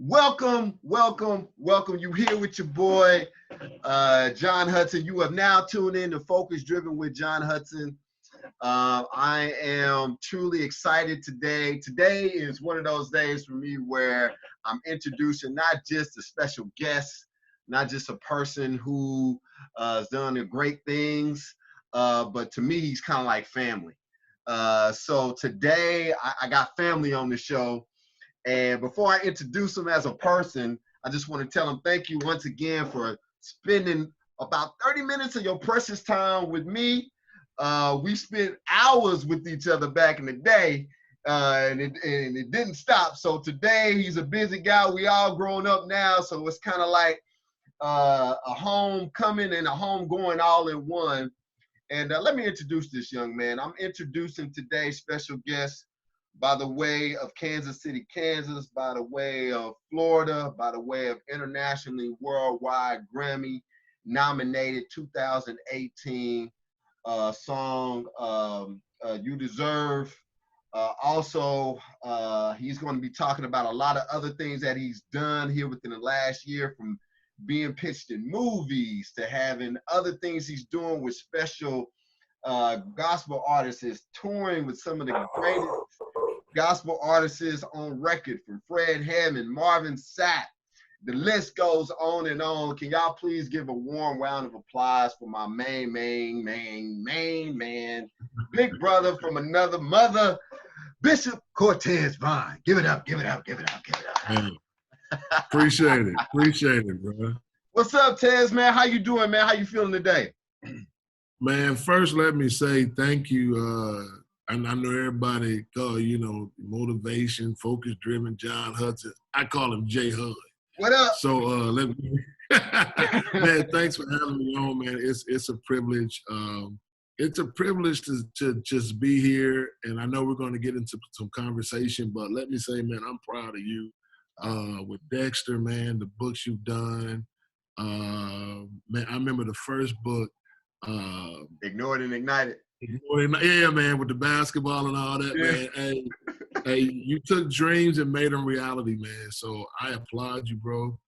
Welcome, welcome, welcome. You here with your boy, John Hudson. You have now tuned in to Focus Driven with John Hudson. I am truly excited today. Today is one of those days for me where I'm introducing not just a special guest, not just a person who has done great things, but to me, he's kind of like family. So today, I got family on the show. And before I introduce him as a person, I just want to tell him thank you once again for spending about 30 minutes of your precious time with me. We spent hours with each other back in the day, and it didn't stop. So today he's a busy guy. We all grown up now, so it's kind of like a homecoming and a home going all in one. And let me introduce this young man. I'm introducing today's special guest by the way of Kansas City, Kansas, by the way of Florida, by the way of internationally worldwide Grammy Nominated 2018 song, You Deserve. Also, he's going to be talking about a lot of other things that he's done here within the last year, from being pitched in movies to having other things he's doing with special gospel artists, touring with some of the greatest gospel artists on record, from Fred Hammond, Marvin Sapp. The list goes on and on. Can y'all please give a warm round of applause for my main man, big brother from another mother, Bishop Cortez Vaughn. Give it up, give it up, give it up, give it up. Man, appreciate it, bro. What's up, Tez, man? How you doing, man? How you feeling today? Man, first let me say thank you. And I know everybody call, motivation, focus driven, John Hudson. I call him J Hud. What up? So let me man, thanks for having me on, man. It's a privilege. It's a privilege to just be here. And I know we're going to get into some conversation, but let me say, man, I'm proud of you. With Dexter, man, the books you've done. Man, I remember the first book. Ignored and Ignited. Yeah, man, with the basketball and all that, yeah. Man. Hey, you took dreams and made them reality, man. So I applaud you, bro.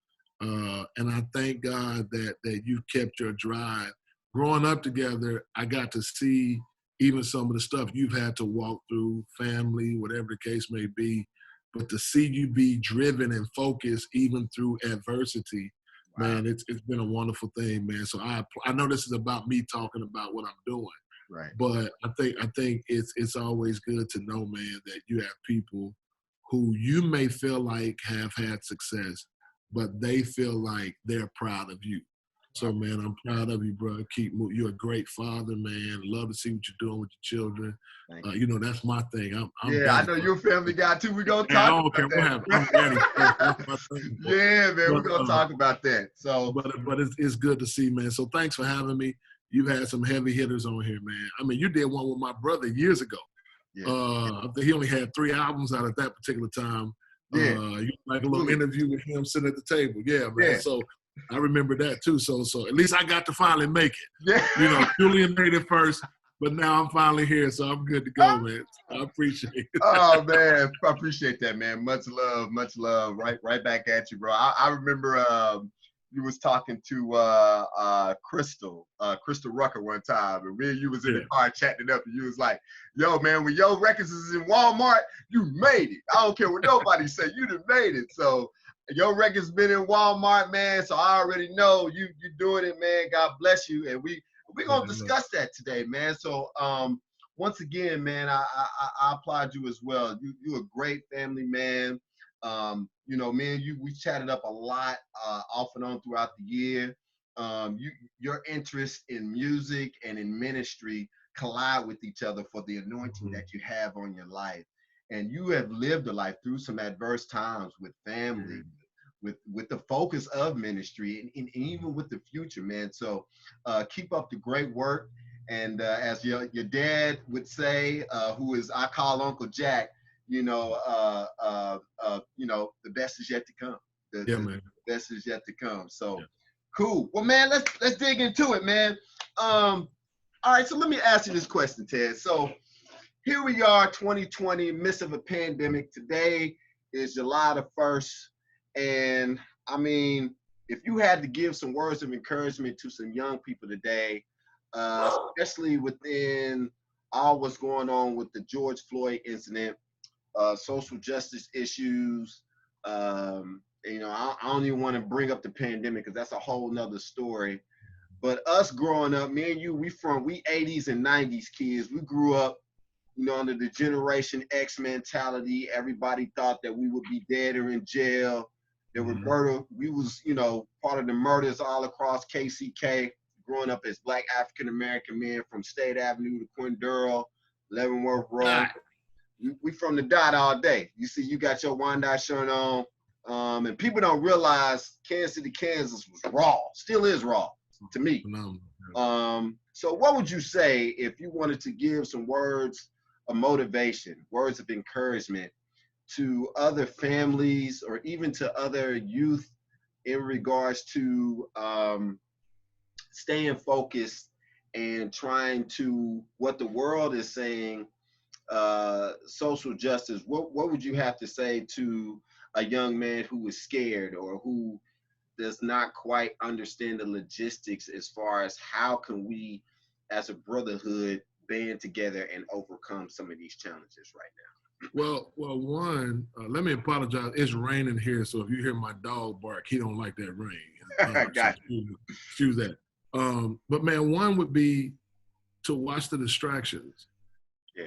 And I thank God that you kept your drive. Growing up together, I got to see even some of the stuff you've had to walk through, family, whatever the case may be. But to see you be driven and focused even through adversity, wow. Man, it's been a wonderful thing, man. So I know this is about me talking about what I'm doing. Right. But I think it's always good to know, man, that you have people who you may feel like have had success, but they feel like they're proud of you. So, man, I'm proud of you, bro. Keep moving. You're a great father, man. Love to see what you're doing with your children. That's my thing. I'm I know you're a family guy, too. We're going to talk about that. I'm ready. That's my thing, yeah, man, we're going to talk about that. So, But it's good to see, man. So thanks for having me. You've had some heavy hitters on here, man. I mean, you did one with my brother years ago. Yeah. I think he only had 3 albums out at that particular time. Yeah. You like a little interview with him sitting at the table. Yeah, man. Yeah. So I remember that too. So at least I got to finally make it. Yeah. Julian made it first, but now I'm finally here, so I'm good to go, man. I appreciate it. Oh, man. I appreciate that, man. Much love, much love. Right back at you, bro. I remember you was talking to Crystal Rucker one time, and me and you was in the car chatting it up, and you was like, yo, man, when your records is in Walmart, you made it. I don't care what nobody say, you done made it. So your record's been in Walmart, man, so I already know you doing it, man. God bless you. And we're going to discuss that today, man. So once again, man, I applaud you as well. You're a great family man. Me and you, we chatted up a lot off and on throughout the year. Your interest in music and in ministry collide with each other for the anointing that you have on your life. And you have lived a life through some adverse times with family, with the focus of ministry, and even with the future, man. So keep up the great work. And as your dad would say, who is, I call Uncle Jack, the best is yet to come. The best is yet to come. So cool. Well, man, let's dig into it, man. All right, so let me ask you this question, Ted. So here we are, 2020, midst of a pandemic. Today is July the 1st. And I mean, if you had to give some words of encouragement to some young people today, especially within all what's going on with the George Floyd incident, social justice issues, I don't even want to bring up the pandemic because that's a whole nother story. But us growing up, me and you, we 80s and 90s kids. We grew up, under the Generation X mentality. Everybody thought that we would be dead or in jail. There were murder. We was, part of the murders all across KCK, growing up as Black African-American men from State Avenue to Quindura, Leavenworth Road. We from the dot all day. You see, you got your Wyandotte shirt on. And people don't realize Kansas City, Kansas was raw, still is raw to me. So what would you say if you wanted to give some words of motivation, words of encouragement to other families or even to other youth in regards to staying focused and trying to, what the world is saying, social justice? What would you have to say to a young man who is scared or who does not quite understand the logistics as far as how can we as a brotherhood band together and overcome some of these challenges right now? Well, one, let me apologize. It's raining here, so if you hear my dog bark, he don't like that rain. Got you. Excuse that. But man, one would be to watch the distractions. Yeah.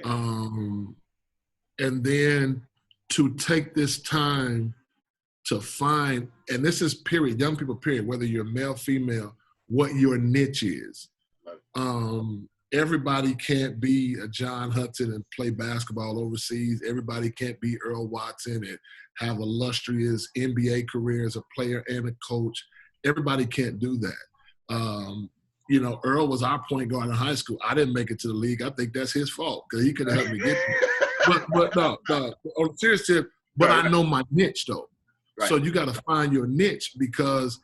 And then to take this time to find, and this is period, young people period, whether you're male, female, what your niche is. Everybody can't be a John Hudson and play basketball overseas. Everybody can't be Earl Watson and have illustrious NBA career as a player and a coach. Everybody can't do that. Earl was our point guard in high school. I didn't make it to the league. I think that's his fault because he could have helped me get there. But no, on a serious tip, but I know my niche though. Right. So you got to find your niche because,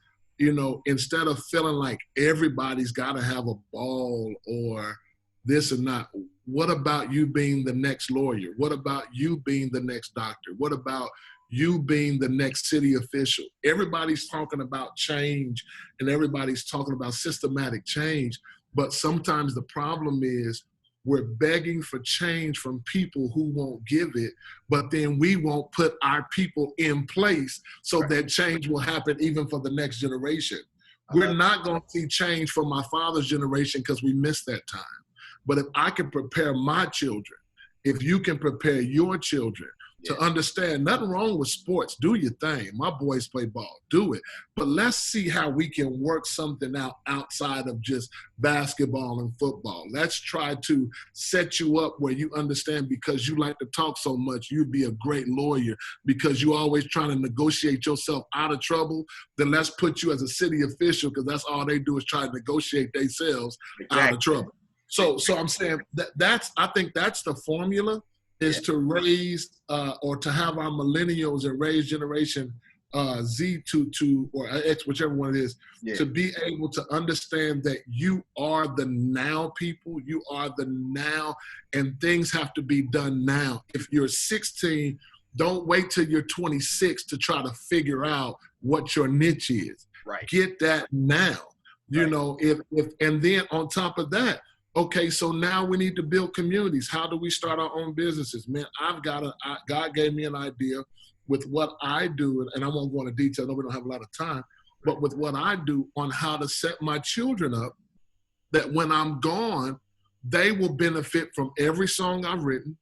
instead of feeling like everybody's got to have a ball or this or not, what about you being the next lawyer? What about you being the next doctor? What about you being the next city official? Everybody's talking about change and everybody's talking about systematic change. But sometimes the problem is we're begging for change from people who won't give it, but then we won't put our people in place so that change will happen even for the next generation. We're not going to see change from my father's generation because we missed that time. But if I can prepare my children, if you can prepare your children to understand, nothing wrong with sports. Do your thing. My boys play ball. Do it. But let's see how we can work something out outside of just basketball and football. Let's try to set you up where you understand because you like to talk so much, you'd be a great lawyer because you're always trying to negotiate yourself out of trouble. Then let's put you as a city official because that's all they do is try to negotiate themselves out of trouble. So I'm saying I think that's the formula. Is to raise or to have our millennials and raise generation Z or X, whichever one it is, to be able to understand that you are the now people, you are the now, and things have to be done now. If you're 16, don't wait till you're 26 to try to figure out what your niche is. Right. Get that now. If and then on top of that, okay, so now we need to build communities. How do we start our own businesses? Man, God gave me an idea with what I do, and I won't go into detail, no, we don't have a lot of time, but with what I do on how to set my children up that when I'm gone, they will benefit from every song I've written.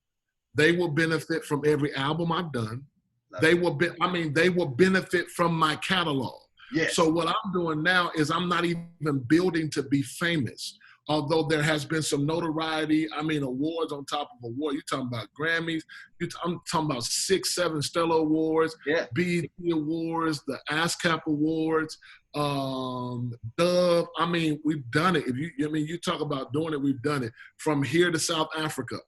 They will benefit from every album I've done. They will benefit from my catalog. Yes. So what I'm doing now is I'm not even building to be famous. Although there has been some notoriety, awards on top of awards. You're talking about Grammys. I'm talking about 6, 7 Stellar Awards, BET Awards, the ASCAP Awards, Dove. We've done it. You talk about doing it, we've done it. From here to South Africa.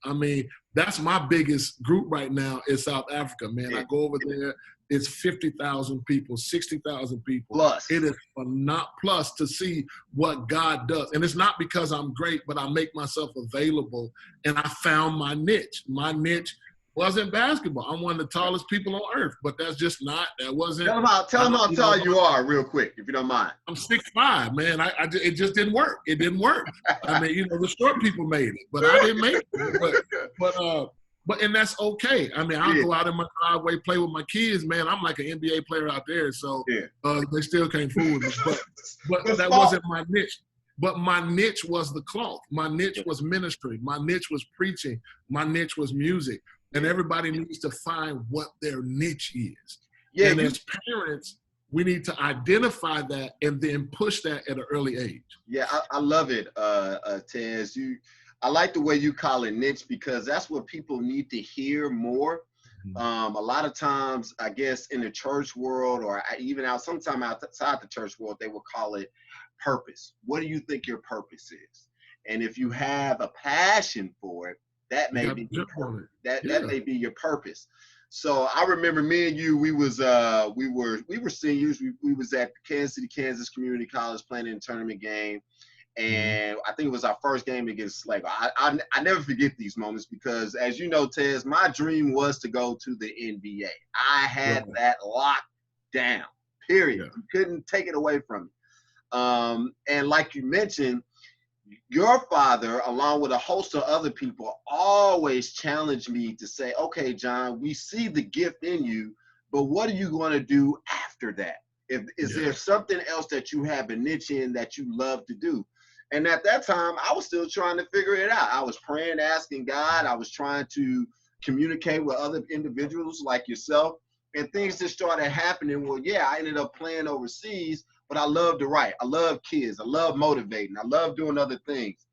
That's my biggest group right now is South Africa, man. Yeah. I go over there. It's 50,000 people, 60,000 people. Plus. It is not plus to see what God does. And it's not because I'm great, but I make myself available and I found my niche. My niche wasn't basketball. I'm one of the tallest people on earth, but that's just not. That wasn't. Tell them how tall you are, real quick, if you don't mind. I'm 6'5", man. It just didn't work. It didn't work. I mean, the short people made it, but I didn't make it. But and that's okay. I mean, I'll go out in my driveway, play with my kids, man. I'm like an NBA player out there, so they still can't fool me. But that wasn't my niche. But my niche was the cloth. My niche was ministry. My niche was preaching. My niche was music. And everybody needs to find what their niche is. Yeah, and as parents, we need to identify that and then push that at an early age. Yeah, I love it, Tez. I like the way you call it niche because that's what people need to hear more. A lot of times, I guess, in the church world or even sometime outside the church world, they will call it purpose. What do you think your purpose is? And if you have a passion for it, that may be that may be your purpose. So I remember me and you, we were seniors. We was at Kansas City, Kansas Community College playing in a tournament game. And I think it was our first game against Slade. I never forget these moments because, as you know, Tez, my dream was to go to the NBA. I had that locked down, period. Yeah. You couldn't take it away from me. And like you mentioned, your father, along with a host of other people, always challenged me to say, okay, John, we see the gift in you, but what are you going to do after that? Is there something else that you have a niche in that you love to do? And at that time, I was still trying to figure it out. I was praying, asking God. I was trying to communicate with other individuals like yourself. And things just started happening. Well, yeah, I ended up playing overseas, but I love to write. I love kids. I love motivating. I love doing other things.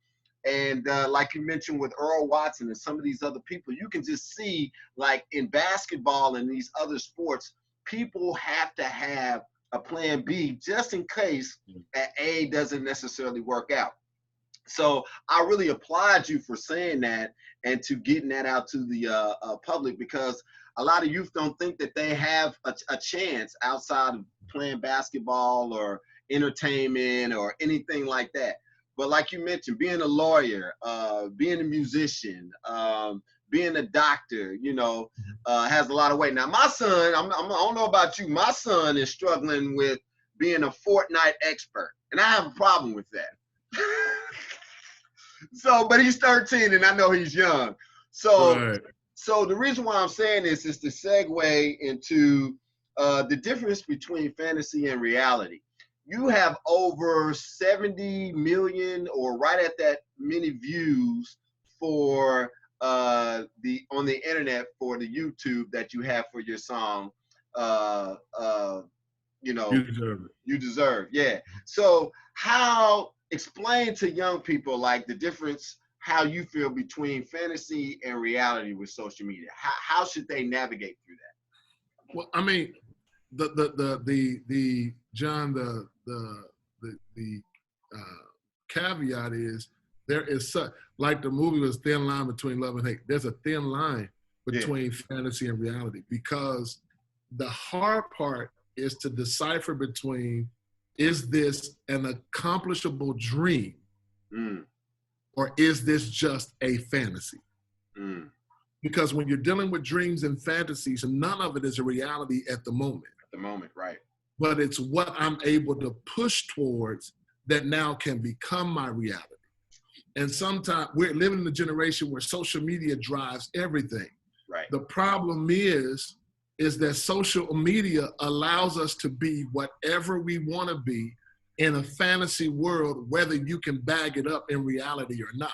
And like you mentioned with Earl Watson and some of these other people, you can just see, like in basketball and these other sports, people have to have a plan B just in case that A doesn't necessarily work out. So I really applaud you for saying that and to getting that out to the public, because a lot of youth don't think that they have a chance outside of playing basketball or entertainment or anything like that. But like you mentioned, being a lawyer, being a musician, being a doctor, has a lot of weight. Now, my son, I don't know about you, my son is struggling with being a Fortnite expert, and I have a problem with that. But he's 13, and I know he's young. So the reason why I'm saying this is to segue into the difference between fantasy and reality. You have over 70 million or right at that many views for on the internet for the YouTube that you have for your song, You Deserve. Yeah. So explain to young people like the difference, how you feel between fantasy and reality with social media. How should they navigate through that? Well, I mean, the John, the caveat is there is such, like the movie was Thin Line Between Love and Hate. There's a thin line between fantasy and reality, because the hard part is to decipher between, is this an accomplishable dream or is this just a fantasy? Because when you're dealing with dreams and fantasies, none of it is a reality at the moment. At the moment, right. But it's what I'm able to push towards that now can become my reality. And sometimes we're living in a generation where social media drives everything. Right. The problem is that social media allows us to be whatever we want to be in a fantasy world, whether you can bag it up in reality or not.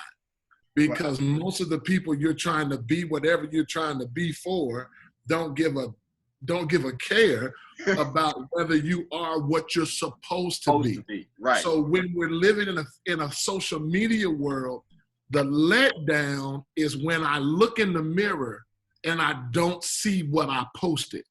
Because most of the people you're trying to be, whatever you're trying to be for, don't give a care about whether you are what you're supposed to be. Right. So when we're living in a social media world, the letdown is when I look in the mirror and I don't see what I posted.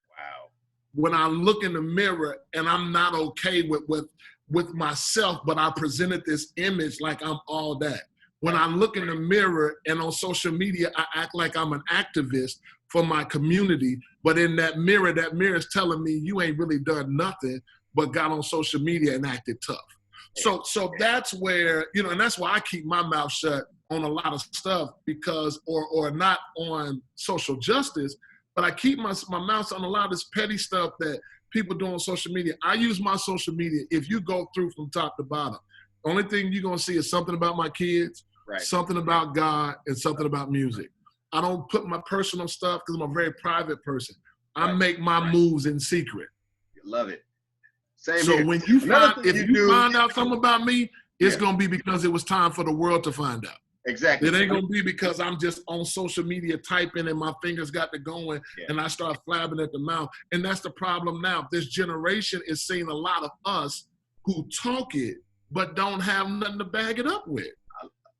Wow. When I look in the mirror and I'm not okay with myself, but I presented this image like I'm all that. When I look in the mirror and on social media, I act like I'm an activist for my community, but in that mirror is telling me you ain't really done nothing but got on social media and acted tough. So that's where, you know, and that's why I keep my mouth shut on a lot of stuff, because, or not on social justice, but I keep my mouth on a lot of this petty stuff that people do on social media. I use my social media, if you go through from top to bottom, the only thing you're going to see is something about my kids, something about God, and something about music. I don't put my personal stuff because I'm a very private person. I make my moves in secret. Love it. Same so here. When you find, if you find out something about me, it's going to be because it was time for the world to find out. Exactly. It ain't going to be because I'm just on social media typing and my fingers got to going and I start flabbing at the mouth. And that's the problem now. This generation is seeing a lot of us who talk it, but don't have nothing to bag it up with.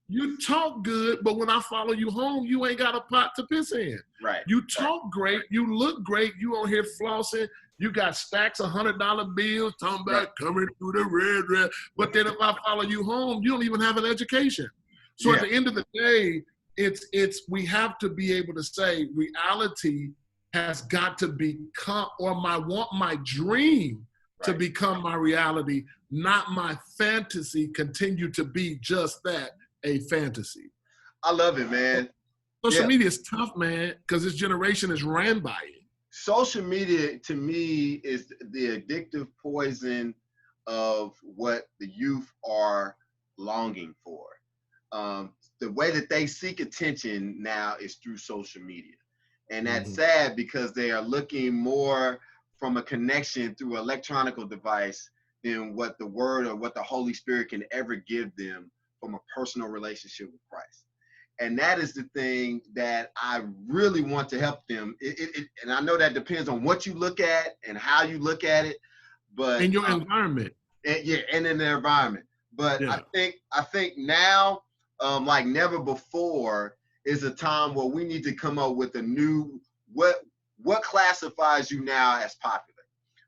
You talk good, but when I follow you home, you ain't got a pot to piss in. Right. You talk great. You look great. You on here flossing. You got stacks of $100 bills talking about coming through the red. But then if I follow you home, you don't even have an education. So at the end of the day, it's we have to be able to say reality has got to become, or my dream to become my reality, not my fantasy continue to be just that, a fantasy. I love it, man. Social media is tough, man, because this generation is ran by it. Social media, to me, is the addictive poison of what the youth are longing for. The way that they seek attention now is through social media. And that's sad because they are looking more from a connection through an electronic device than what the word or what the Holy Spirit can ever give them from a personal relationship with Christ. And that is the thing that I really want to help them. And I know that depends on what you look at and how you look at it, but in your environment. And in their environment. But I think now, like never before, is a time where we need to come up with a new what classifies you now as popular.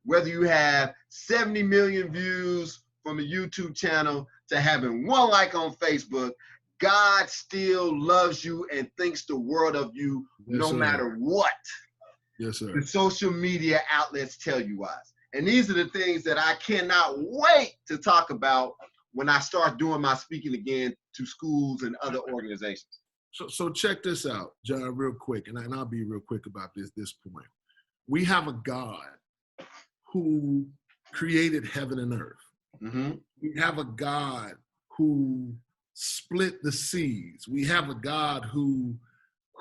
Whether you have 70 million views from a YouTube channel to having 1 like on Facebook, God still loves you and thinks the world of you no matter what. Yes, sir. The social media outlets tell you wise. And these are the things that I cannot wait to talk about when I start doing my speaking again to schools and other organizations. So check this out, John, real quick, and I'll be real quick about this point. We have a God who created heaven and earth. Mm-hmm. We have a God who split the seas. We have a God who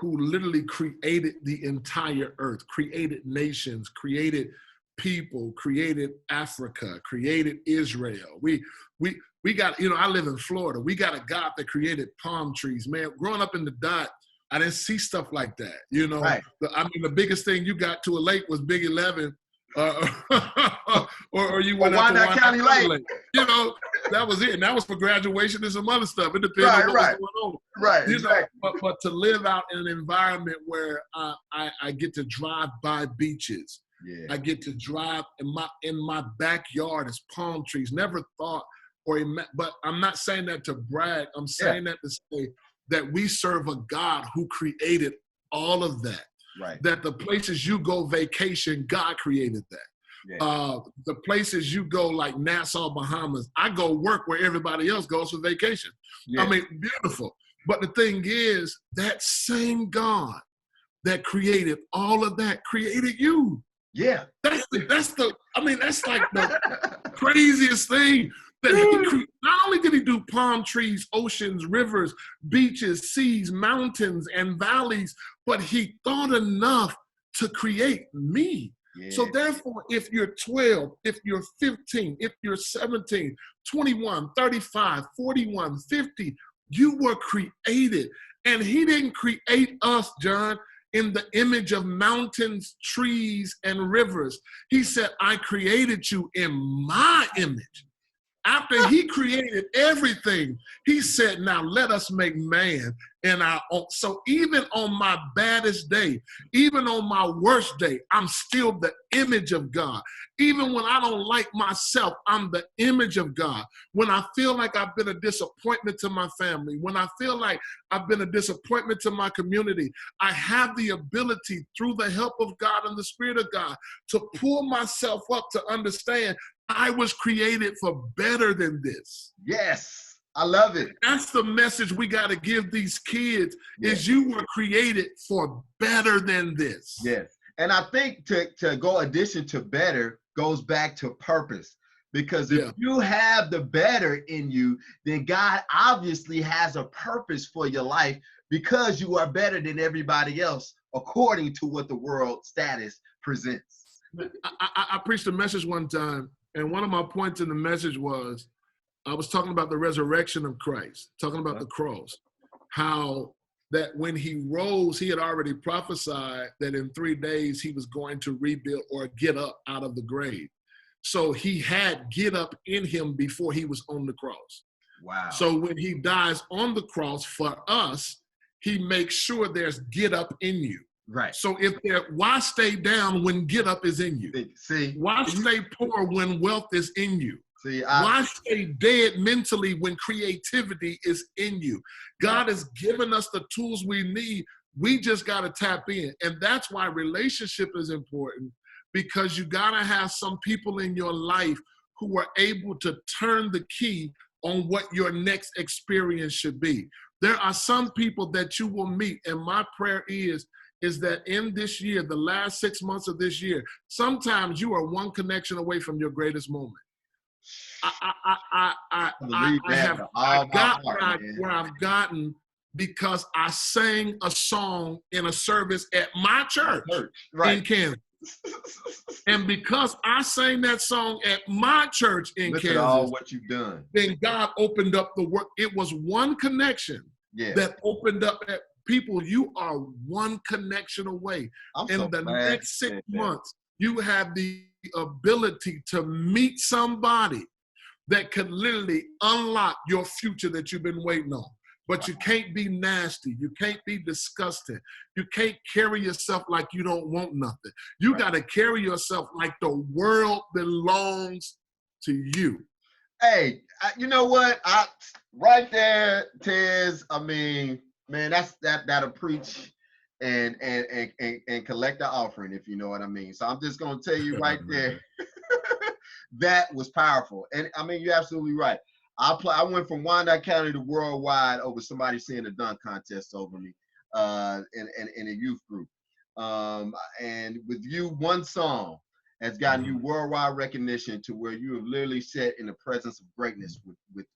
literally created the entire earth, created nations, created people, created Africa, created Israel. We got, you know, I live in Florida. We got a God that created palm trees. Man, growing up in the dot, I didn't see stuff like that. You know, the biggest thing you got to a lake was Big 11, or you went out to Wyandotte County Lake. You know, that was it. And that was for graduation and some other stuff. It depends on what was going on. Right. You know, but to live out in an environment where I get to drive by beaches. Yeah. I get to drive in my backyard is palm trees. Never thought but I'm not saying that to brag. I'm saying that to say that we serve a God who created all of that. Right. That the places you go vacation, God created that. Yeah. The places you go like Nassau, Bahamas, I go work where everybody else goes for vacation. Yeah. I mean, beautiful. But the thing is, that same God that created all of that created you. Yeah. That's like the craziest thing. That not only did he do palm trees, oceans, rivers, beaches, seas, mountains, and valleys, but he thought enough to create me. Yeah. So therefore, if you're 12, if you're 15, if you're 17, 21, 35, 41, 50, you were created. And he didn't create us, John, in the image of mountains, trees, and rivers. He said, I created you in my image. After he created everything, he said, now let us make man in our own. So even on my baddest day, even on my worst day, I'm still the image of God. Even when I don't like myself, I'm the image of God. When I feel like I've been a disappointment to my family, when I feel like I've been a disappointment to my community, I have the ability through the help of God and the Spirit of God to pull myself up to understand I was created for better than this. Yes, I love it. That's the message we got to give these kids, is you were created for better than this. Yes. And I think to go addition to better goes back to purpose. Because if you have the better in you, then God obviously has a purpose for your life, because you are better than everybody else according to what the world status presents. I preached a message one time, and one of my points in the message was, I was talking about the resurrection of Christ, talking about the cross, how that when he rose, he had already prophesied that in 3 days he was going to rebuild or get up out of the grave. So he had get up in him before he was on the cross. Wow. So when he dies on the cross for us, he makes sure there's get up in you. Right. So why stay down when get up is in you? See, why stay poor when wealth is in you? See, why stay dead mentally when creativity is in you? God has given us the tools we need. We just got to tap in. And that's why relationship is important, because you got to have some people in your life who are able to turn the key on what your next experience should be. There are some people that you will meet, and my prayer is that in this year, the last 6 months of this year, sometimes you are one connection away from your greatest moment. I got where I've gotten because I sang a song in a service at my church in Kansas. And because I sang that song at my church in Kansas, all what you've done, then God opened up the work. It was one connection that opened up at people. You are one connection away. In the next 6 months, you have the ability to meet somebody that could literally unlock your future that you've been waiting on. But you can't be nasty. You can't be disgusting. You can't carry yourself like you don't want nothing. You got to carry yourself like the world belongs to you. Hey, you know what? Right there, Tez. I mean, man, that'll preach and collect the offering, if you know what I mean. So I'm just gonna tell you right there, that was powerful. And I mean, you're absolutely right. I went from Wyandotte County to worldwide over somebody seeing a dunk contest over me in a youth group. And with you, one song has gotten you worldwide recognition to where you have literally sat in the presence of greatness with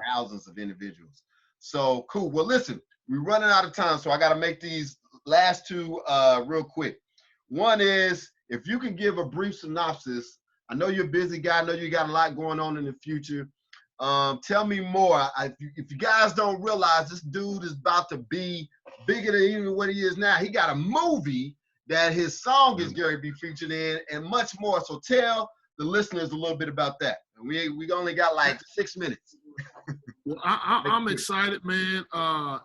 thousands of individuals. So cool. Well, listen, we're running out of time, so I got to make these last two real quick. One is, if you can give a brief synopsis. I know you're a busy guy. I know you got a lot going on in the future. Tell me more. If you guys don't realize, this dude is about to be bigger than even what he is now. He got a movie that his song is going to be featured in, and much more. So tell the listeners a little bit about that. We only got like 6 minutes. Well, I'm excited, man. I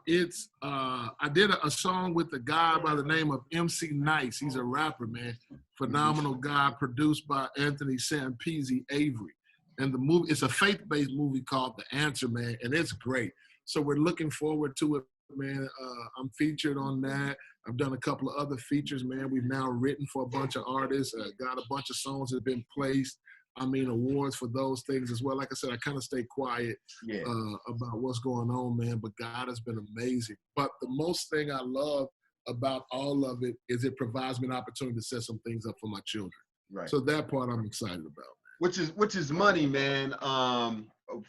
did a song with a guy by the name of MC Nice. He's a rapper, man. Phenomenal guy, produced by Anthony Sampisi Avery. And the movie, it's a faith-based movie called The Answer, man, and it's great. So we're looking forward to it, man. I'm featured on that. I've done a couple of other features, man. We've now written for a bunch of artists, got a bunch of songs that have been placed. I mean, awards for those things as well. Like I said, I kind of stay quiet about what's going on, man, but God has been amazing. But the most thing I love about all of it is it provides me an opportunity to set some things up for my children. Right. So that part I'm excited about. Which is money, man.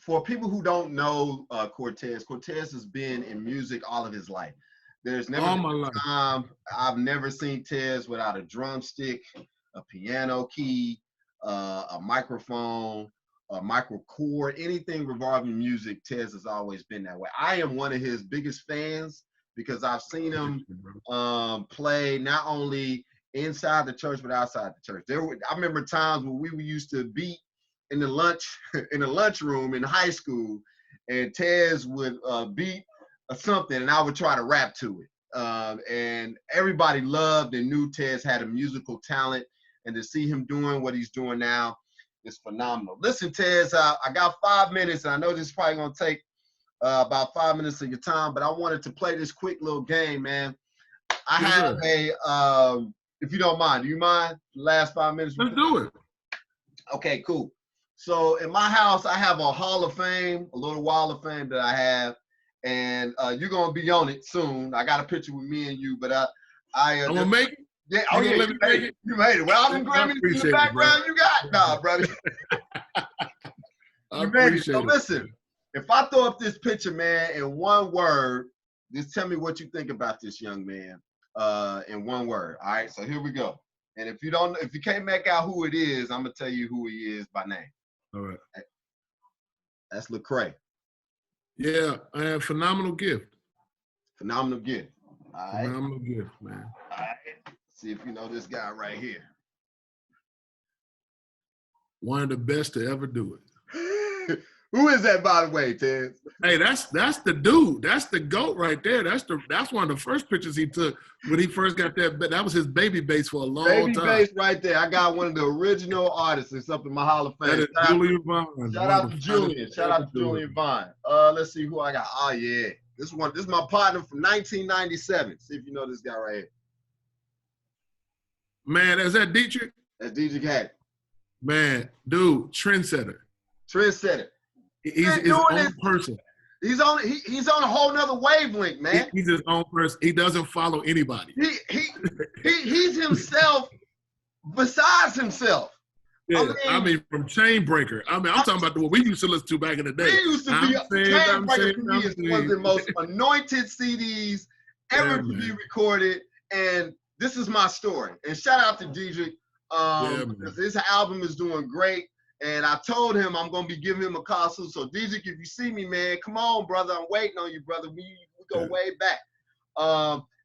For people who don't know Cortez has been in music all of his life. There's never been a time I've never seen Tez without a drumstick, a piano key, a microphone, a microcord, anything revolving music. Tez has always been that way. I am one of his biggest fans because I've seen him play not only inside the church but outside the church. I remember times when we used to beat in the lunchroom in high school, and Tez would beat something, and I would try to rap to it. And everybody loved and knew Tez had a musical talent, and to see him doing what he's doing now is phenomenal. Listen, Tez, I got 5 minutes, and I know this is probably gonna take about 5 minutes of your time, but I wanted to play this quick little game, man. I have a if you don't mind, do you mind? The last 5 minutes? Let's do it. Okay, cool. So in my house, I have a Hall of Fame, a little wall of fame that I have, and you're gonna be on it soon. I got a picture with me and you, but I'm gonna make it. Yeah, You oh yeah, gonna let me make it? You made it. Well, all them I Grammys in the appreciate it, background bro. you got, nah, brother. I You made it. appreciate So it. listen, if I throw up this picture, man, in one word, just tell me what you think about this young man, in one word. All right, so here we go. And if you can't make out who it is, I'm gonna tell you who he is by name. All right. That's Lecrae. Yeah, I have phenomenal gift. Phenomenal gift. All right. Phenomenal gift, man. All right. See if you know this guy right here. One of the best to ever do it. Who is that, by the way, Tez? Hey, that's the dude. That's the GOAT right there. That's one of the first pictures he took when he first got that. That was his baby base for a long Baby time. bass right there. I got one of the original artists. It's up in my Hall of Fame. That is Julian Vaughn. Shout out to Julian. Shout out to Julian Vaughn. Let's see who I got. Oh yeah, this is my partner from 1997. See if you know this guy right here. Man, is that Dietrich? That's DJ Hack. Man, dude, trendsetter. Trendsetter. He's his own person. He's on a whole nother wavelength, man. He's his own person. He doesn't follow anybody. He's himself besides himself. Yeah, I mean from Chainbreaker. I'm talking about what we used to listen to back in the day. He used to be Chainbreaker to me is one of the most anointed CDs ever to be recorded. And this is my story. And shout out to Dietrich. Because his album is doing great. And I told him I'm gonna be giving him a call soon. So Dietrich, if you see me, man, come on, brother. I'm waiting on you, brother. We go way back.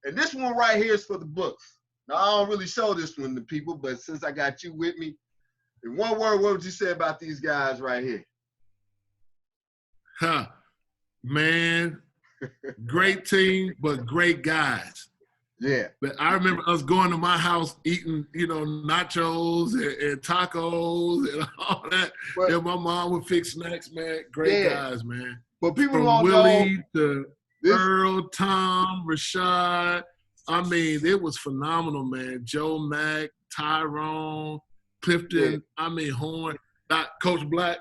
And this one right here is for the books. Now I don't really show this one to people, but since I got you with me, in one word, what would you say about these guys right here? Man, great team, but great guys. Yeah. But I remember us going to my house eating, nachos and tacos and all that. But, and my mom would fix snacks, man. Great guys, man. But people From don't Willie know to Earl, Tom, Rashad. I mean, it was phenomenal, man. Joe Mack, Tyrone, Clifton. I mean, Horn, Coach Black.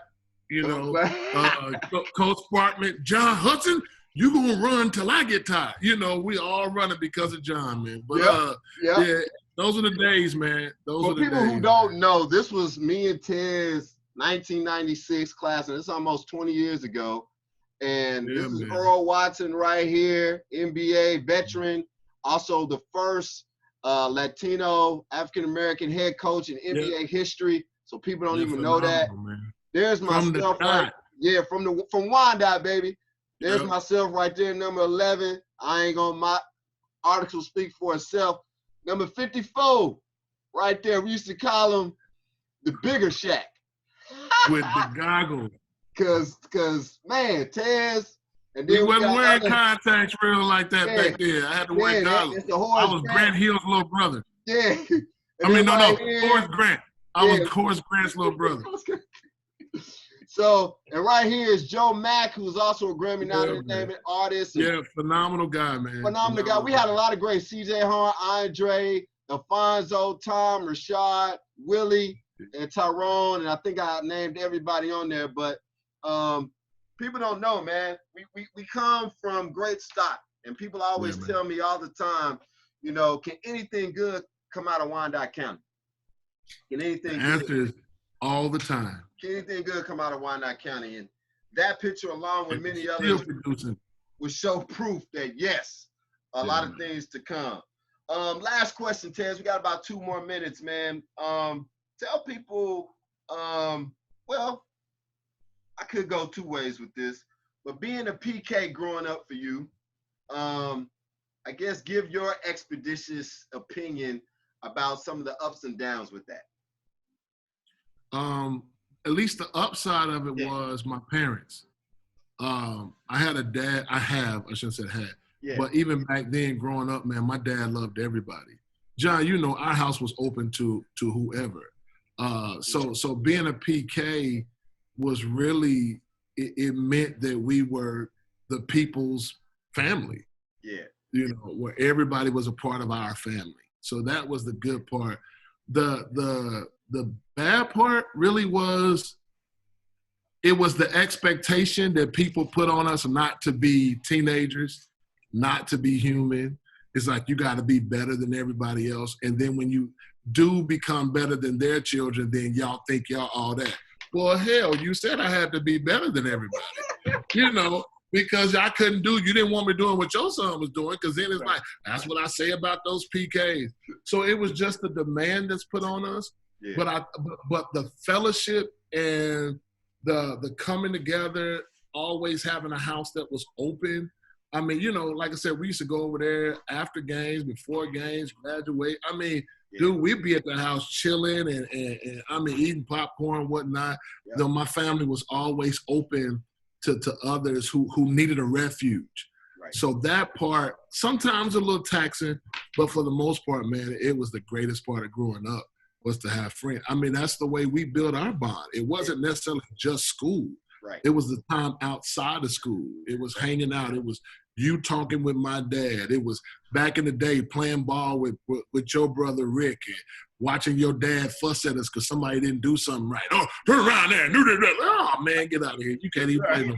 Coach Sparkman, John Hudson. You gonna run till I get tired. We all running because of John, man. But yeah, those are the days, man. For people who don't know, this was me and Ted's 1996 class, and it's almost 20 years ago. And this is Earl Watson right here, NBA veteran, also the first Latino African-American head coach in NBA history. So people don't even know that. Man. There's myself right. Yeah, from Wyandotte, baby. There's myself right there, number 11. My article speak for itself. Number 54, right there. We used to call him the bigger Shaq. With the goggles. Cause man, Tez. And then we wasn't wearing contacts real like that back then. I had to wear goggles. I was Grant Hill's little brother. Yeah. Horace Grant. I was Horace Grant's little brother. So, and right here is Joe Mack, who's also a Grammy Nominated artist. Phenomenal guy, man. Phenomenal guy. We had a lot of great CJ Horn, Andre, Alfonso, Tom, Rashad, Willie, and Tyrone, and I think I named everybody on there. But people don't know, man. We come from great stock, and people always tell me all the time, can anything good come out of Wyandotte County? Can anything? The answer is all the time. Can anything good come out of Wyandotte County? And that picture, along with many others, will show proof that yes, a lot of things to come. Last question, Tez. We got about 2 more minutes, man. Tell people, well, I could go 2 ways with this, but being a PK growing up for you, I guess give your expeditious opinion about some of the ups and downs with that. At least the upside of it was my parents. I had a dad. I shouldn't say had. Yeah. But even back then, growing up, man, my dad loved everybody. John, our house was open to whoever. So being a PK was really, it meant that we were the people's family. Yeah. Where everybody was a part of our family. So that was the good part. The bad part really was it was the expectation that people put on us not to be teenagers, not to be human. It's like you got to be better than everybody else. And then when you do become better than their children, then y'all think y'all all that. Well, hell, you said I had to be better than everybody, you know, because I couldn't do, you didn't want me doing what your son was doing, because then it's like, that's what I say about those PKs. So it was just the demand that's put on us. Yeah. But the fellowship and the coming together, always having a house that was open. I mean, you know, like I said, we used to go over there after games, before games, graduate. I mean, dude, we'd be at the house chilling and I mean, eating popcorn, whatnot. Yeah. You know, my family was always open to others who needed a refuge. Right. So that part, sometimes a little taxing, but for the most part, man, it was the greatest part of growing up, was to have friends. I mean, that's the way we built our bond. It wasn't necessarily just school. Right. It was the time outside of school. It was hanging out. It was you talking with my dad. It was back in the day playing ball with your brother Rick and watching your dad fuss at us because somebody didn't do something right. Oh, turn around there and do that. Oh man, get out of here. You can't even play no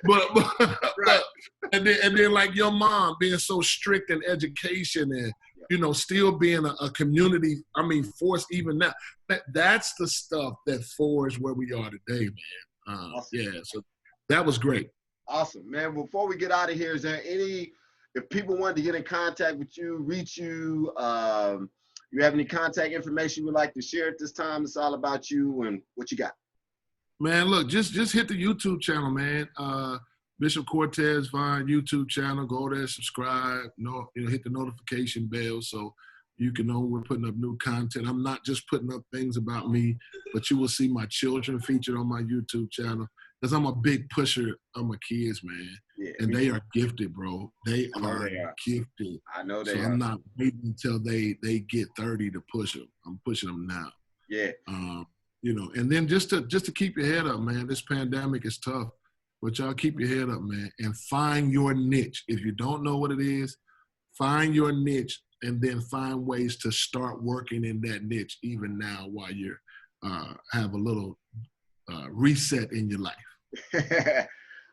more. But and then like your mom being so strict in education and you know, still being a community, I mean, force even now. That's the stuff that forged where we are today, man. Awesome. Yeah, so that was great. Awesome, man. Before we get out of here, is there any, if people wanted to get in contact with you, reach you, you have any contact information you would like to share at this time? It's all about you and what you got. Man, look, just hit the YouTube channel, man. Bishop Cortez Vaughn YouTube channel. Go there, subscribe, hit the notification bell so you can know we're putting up new content. I'm not just putting up things about me, but you will see my children featured on my YouTube channel because I'm a big pusher of my kids, man. Yeah, and they are gifted, bro. They are gifted. I know they so are. I'm not waiting until they get 30 to push them. I'm pushing them now. Yeah. You know, and then just to keep your head up, man. This pandemic is tough. But y'all keep your head up, man, and find your niche. If you don't know what it is, find your niche and then find ways to start working in that niche even now while you're have a little reset in your life.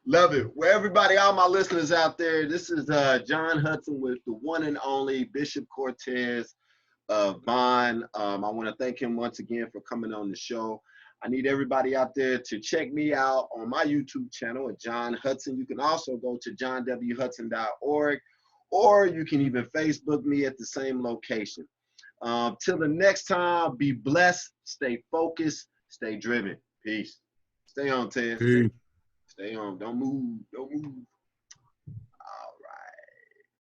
Love it. Well, everybody, all my listeners out there, this is John Hudson with the one and only Bishop Cortez Vaughn. I want to thank him once again for coming on the show. I need everybody out there to check me out on my YouTube channel at John Hudson. You can also go to johnwhudson.org, or you can even Facebook me at the same location. Till the next time, be blessed, stay focused, stay driven. Peace. Stay on, Ted. Stay on. Don't move. Don't move.